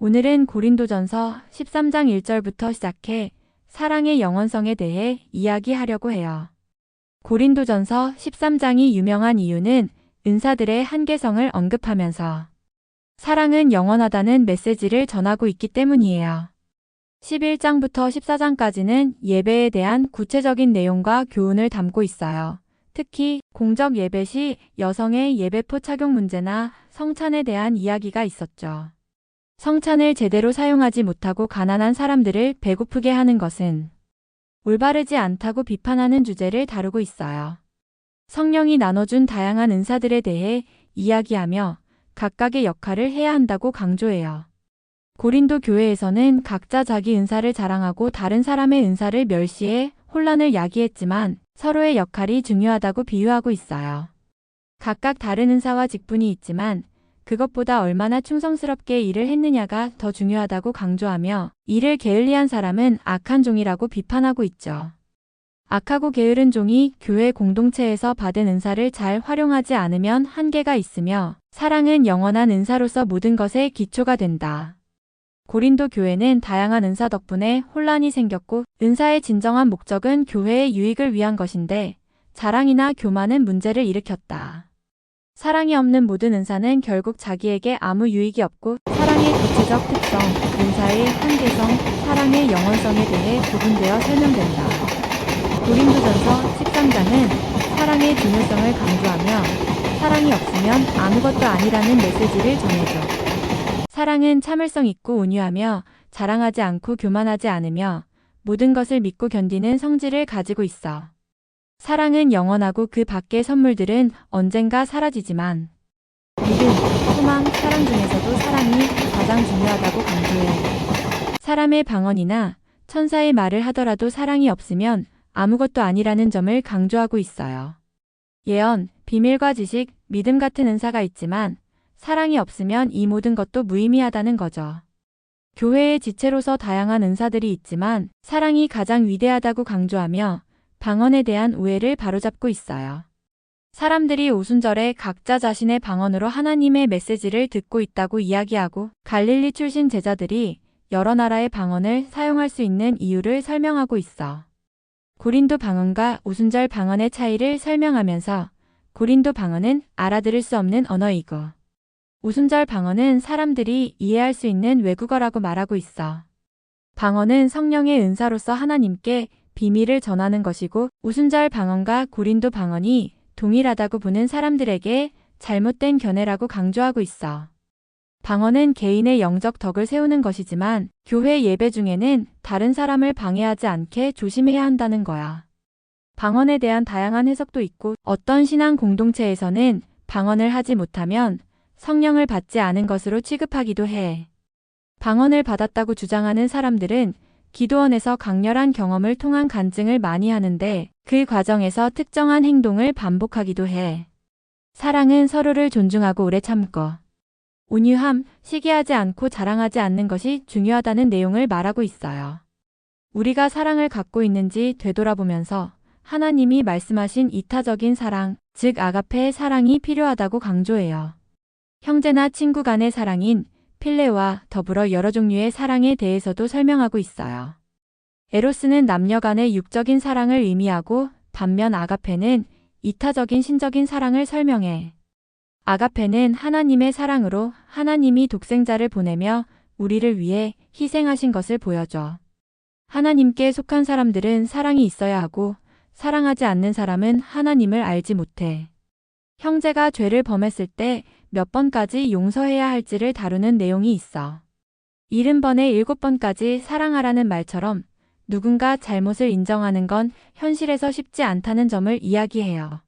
오늘은 고린도전서 13장 1절부터 시작해 사랑의 영원성에 대해 이야기하려고 해요. 고린도전서 13장이 유명한 이유는 은사들의 한계성을 언급하면서 사랑은 영원하다는 메시지를 전하고 있기 때문이에요. 11장부터 14장까지는 예배에 대한 구체적인 내용과 교훈을 담고 있어요. 특히 공적 예배 시 여성의 예배포 착용 문제나 성찬에 대한 이야기가 있었죠. 성찬을 제대로 사용하지 못하고 가난한 사람들을 배고프게 하는 것은 올바르지 않다고 비판하는 주제를 다루고 있어요. 성령이 나눠준 다양한 은사들에 대해 이야기하며 각각의 역할을 해야 한다고 강조해요. 고린도 교회에서는 각자 자기 은사를 자랑하고 다른 사람의 은사를 멸시해 혼란을 야기했지만 서로의 역할이 중요하다고 비유하고 있어요. 각각 다른 은사와 직분이 있지만 그것보다 얼마나 충성스럽게 일을 했느냐가 더 중요하다고 강조하며 이를 게을리한 사람은 악한 종이라고 비판하고 있죠. 악하고 게으른 종이 교회 공동체에서 받은 은사를 잘 활용하지 않으면 한계가 있으며 사랑은 영원한 은사로서 모든 것의 기초가 된다. 고린도 교회는 다양한 은사 덕분에 혼란이 생겼고 은사의 진정한 목적은 교회의 유익을 위한 것인데 자랑이나 교만은 문제를 일으켰다. 사랑이 없는 모든 은사는 결국 자기에게 아무 유익이 없고 사랑의 구체적 특성, 은사의 한계성, 사랑의 영원성에 대해 구분되어 설명된다. 고린도전서 13장은 사랑의 중요성을 강조하며 사랑이 없으면 아무것도 아니라는 메시지를 전해줘. 사랑은 참을성 있고 온유하며 자랑하지 않고 교만하지 않으며 모든 것을 믿고 견디는 성질을 가지고 있어. 사랑은 영원하고 그 밖의 선물들은 언젠가 사라지지만 믿음, 소망, 사랑 중에서도 사랑이 가장 중요하다고 강조해. 사람의 방언이나 천사의 말을 하더라도 사랑이 없으면 아무것도 아니라는 점을 강조하고 있어요. 예언, 비밀과 지식, 믿음 같은 은사가 있지만 사랑이 없으면 이 모든 것도 무의미하다는 거죠. 교회의 지체로서 다양한 은사들이 있지만 사랑이 가장 위대하다고 강조하며 방언에 대한 오해를 바로잡고 있어요. 사람들이 오순절에 각자 자신의 방언으로 하나님의 메시지를 듣고 있다고 이야기하고 갈릴리 출신 제자들이 여러 나라의 방언을 사용할 수 있는 이유를 설명하고 있어. 고린도 방언과 오순절 방언의 차이를 설명하면서 고린도 방언은 알아들을 수 없는 언어이고 오순절 방언은 사람들이 이해할 수 있는 외국어라고 말하고 있어. 방언은 성령의 은사로서 하나님께 비밀을 전하는 것이고 오순절 방언과 고린도 방언이 동일하다고 보는 사람들에게 잘못된 견해라고 강조하고 있어. 방언은 개인의 영적 덕을 세우는 것이지만 교회 예배 중에는 다른 사람을 방해하지 않게 조심해야 한다는 거야. 방언에 대한 다양한 해석도 있고 어떤 신앙 공동체에서는 방언을 하지 못하면 성령을 받지 않은 것으로 취급하기도 해. 방언을 받았다고 주장하는 사람들은 기도원에서 강렬한 경험을 통한 간증을 많이 하는데 그 과정에서 특정한 행동을 반복하기도 해. 사랑은 서로를 존중하고 오래 참고 온유함, 시기하지 않고 자랑하지 않는 것이 중요하다는 내용을 말하고 있어요. 우리가 사랑을 갖고 있는지 되돌아보면서 하나님이 말씀하신 이타적인 사랑, 즉 아가페의 사랑이 필요하다고 강조해요. 형제나 친구 간의 사랑인 필레와 더불어 여러 종류의 사랑에 대해서도 설명하고 있어요. 에로스는 남녀 간의 육적인 사랑을 의미하고 반면 아가페는 이타적인 신적인 사랑을 설명해. 아가페는 하나님의 사랑으로 하나님이 독생자를 보내며 우리를 위해 희생하신 것을 보여줘. 하나님께 속한 사람들은 사랑이 있어야 하고 사랑하지 않는 사람은 하나님을 알지 못해. 형제가 죄를 범했을 때 몇 번까지 용서해야 할지를 다루는 내용이 있어. 70번에 7번까지 사랑하라는 말처럼 누군가 잘못을 인정하는 건 현실에서 쉽지 않다는 점을 이야기해요.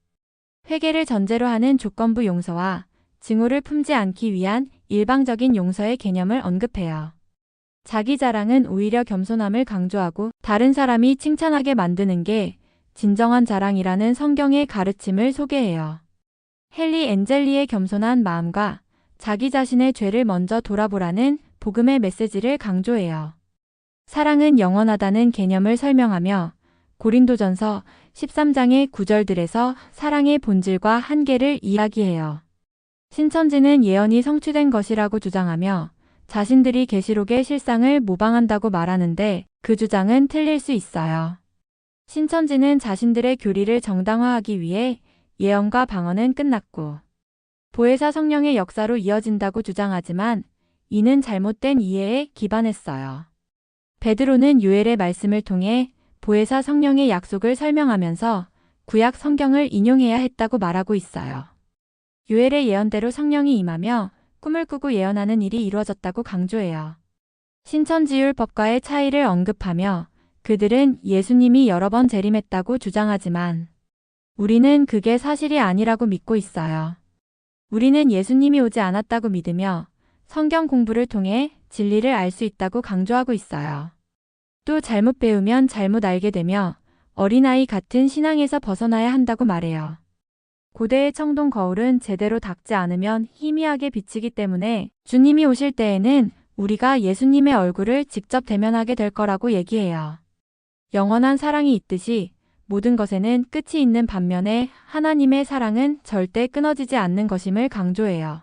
회개를 전제로 하는 조건부 용서와 증오를 품지 않기 위한 일방적인 용서의 개념을 언급해요. 자기 자랑은 오히려 겸손함을 강조하고 다른 사람이 칭찬하게 만드는 게 진정한 자랑이라는 성경의 가르침을 소개해요. 헨리 엔젤리의 겸손한 마음과 자기 자신의 죄를 먼저 돌아보라는 복음의 메시지를 강조해요. 사랑은 영원하다는 개념을 설명하며 고린도전서 13장의 구절들에서 사랑의 본질과 한계를 이야기해요. 신천지는 예언이 성취된 것이라고 주장하며 자신들이 계시록의 실상을 모방한다고 말하는데 그 주장은 틀릴 수 있어요. 신천지는 자신들의 교리를 정당화하기 위해 예언과 방언은 끝났고 보혜사 성령의 역사로 이어진다고 주장하지만 이는 잘못된 이해에 기반했어요. 베드로는 요엘의 말씀을 통해 보혜사 성령의 약속을 설명하면서 구약 성경을 인용해야 했다고 말하고 있어요. 요엘의 예언대로 성령이 임하며 꿈을 꾸고 예언하는 일이 이루어졌다고 강조해요. 신천지율법과의 차이를 언급하며 그들은 예수님이 여러 번 재림했다고 주장하지만 우리는 그게 사실이 아니라고 믿고 있어요. 우리는 예수님이 오지 않았다고 믿으며 성경 공부를 통해 진리를 알 수 있다고 강조하고 있어요. 또 잘못 배우면 잘못 알게 되며 어린아이 같은 신앙에서 벗어나야 한다고 말해요. 고대의 청동 거울은 제대로 닦지 않으면 희미하게 비치기 때문에 주님이 오실 때에는 우리가 예수님의 얼굴을 직접 대면하게 될 거라고 얘기해요. 영원한 사랑이 있듯이 모든 것에는 끝이 있는 반면에 하나님의 사랑은 절대 끊어지지 않는 것임을 강조해요.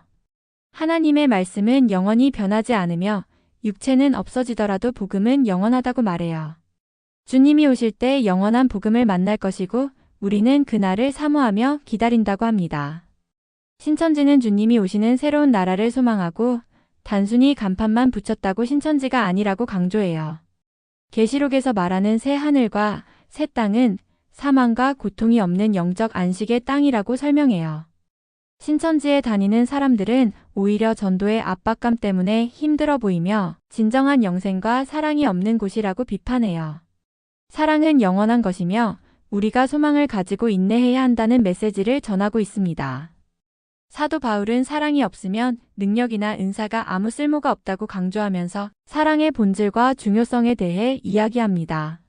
하나님의 말씀은 영원히 변하지 않으며 육체는 없어지더라도 복음은 영원하다고 말해요. 주님이 오실 때 영원한 복음을 만날 것이고 우리는 그날을 사모하며 기다린다고 합니다. 신천지는 주님이 오시는 새로운 나라를 소망하고 단순히 간판만 붙였다고 신천지가 아니라고 강조해요. 계시록에서 말하는 새 하늘과 새 땅은 사망과 고통이 없는 영적 안식의 땅이라고 설명해요. 신천지에 다니는 사람들은 오히려 전도의 압박감 때문에 힘들어 보이며 진정한 영생과 사랑이 없는 곳이라고 비판해요. 사랑은 영원한 것이며 우리가 소망을 가지고 인내해야 한다는 메시지를 전하고 있습니다. 사도 바울은 사랑이 없으면 능력이나 은사가 아무 쓸모가 없다고 강조하면서 사랑의 본질과 중요성에 대해 이야기합니다.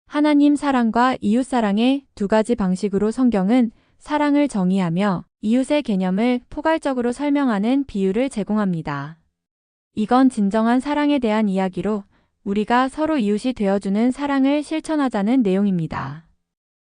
하나님 사랑과 이웃 사랑의 두 가지 방식으로 성경은 사랑을 정의하며 이웃의 개념을 포괄적으로 설명하는 비유를 제공합니다. 이건 진정한 사랑에 대한 이야기로 우리가 서로 이웃이 되어주는 사랑을 실천하자는 내용입니다.